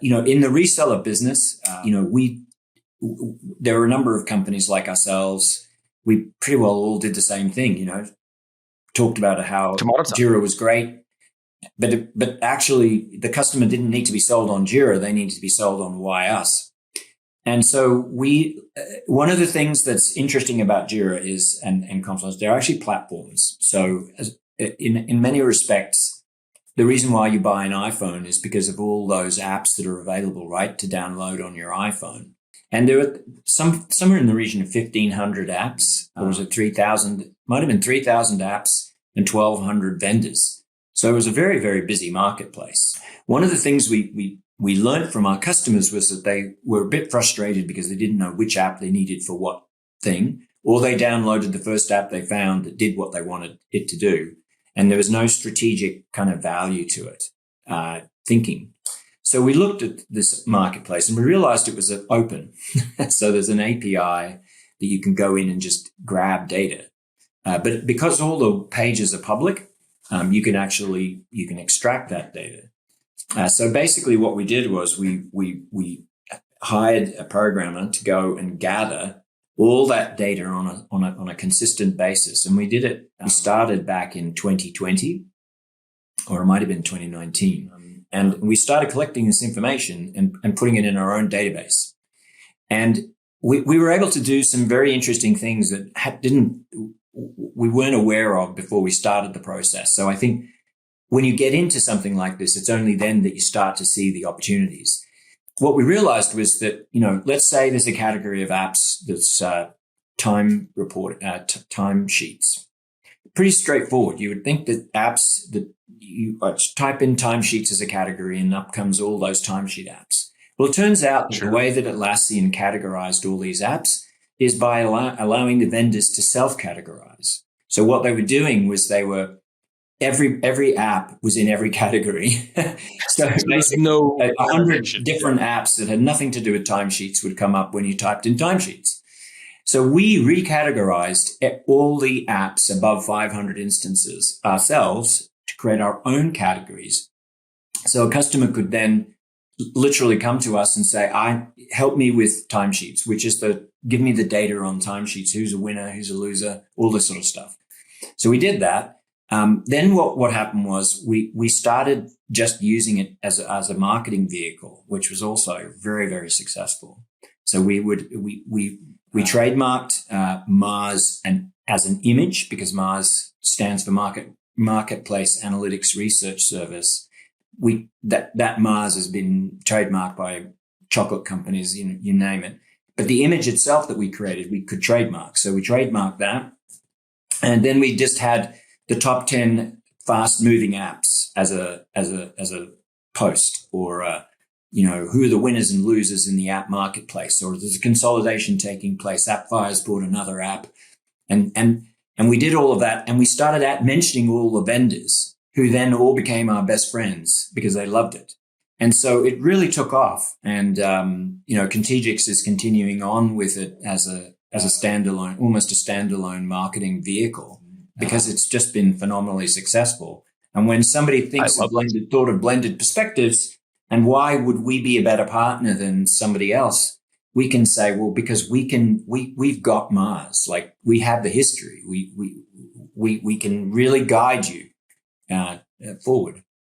In the reseller business, there are a number of companies like ourselves. We pretty well all did the same thing, talked about how Jira was great, but actually the customer didn't need to be sold on Jira. They needed to be sold on why us. And so one of the things that's interesting about Jira is, and Confluence, they're actually platforms. So in many respects, the reason why you buy an iPhone is because of all those apps that are available, right, to download on your iPhone. And there are somewhere in the region of 1,500 apps, or was it 3,000? Might have been 3,000 apps and 1,200 vendors. So it was a very, very busy marketplace. One of the things we learned from our customers was that they were a bit frustrated because they didn't know which app they needed for what thing, or they downloaded the first app they found that did what they wanted it to do. And there was no strategic kind of value to it, thinking. So we looked at this marketplace and we realized it was open. So there's an API that you can go in and just grab data. But because all the pages are public, you can extract that data. So basically what we did was we hired a programmer to go and gather all that data on a consistent basis. And we did it. We started back in 2020, or it might have been 2019. And we started collecting this information and putting it in our own database. And we were able to do some very interesting things that we weren't aware of before we started the process. So I think when you get into something like this, it's only then that you start to see the opportunities. What we realized was that, let's say there's a category of apps that's time sheets. Pretty straightforward. You would think that apps that you type in timesheets as a category and up comes all those timesheet apps. Well, it turns out that the way that Atlassian categorized all these apps is by allowing the vendors to self-categorize. So what they were doing was every app was in every category. So basically 100 different apps that had nothing to do with timesheets would come up when you typed in timesheets. So we recategorized all the apps above 500 instances ourselves to create our own categories. So a customer could then literally come to us and say, help me with timesheets, which is give me the data on timesheets, who's a winner, who's a loser, all this sort of stuff. So we did that. Then what happened was we started just using it as a marketing vehicle, which was also very, very successful. So we trademarked Mars as an image, because Mars stands for Marketplace Analytics Research Service. That Mars has been trademarked by chocolate companies, you name it. But the image itself that we created, we could trademark. So we trademarked that, and then we just had the top 10 fast moving apps as a post, or who are the winners and losers in the app marketplace, or there's a consolidation taking place. AppFire's bought another app, and we did all of that, and we started mentioning all the vendors, who then all became our best friends because they loved it. And so it really took off, and 𝑘𝑠𝑠 is continuing on with it as a standalone, almost a standalone marketing vehicle, because it's just been phenomenally successful. And when somebody thinks of blended perspectives, and why would we be a better partner than somebody else? We can say, well, because we've got Mars, like we have the history. We can really guide you forward.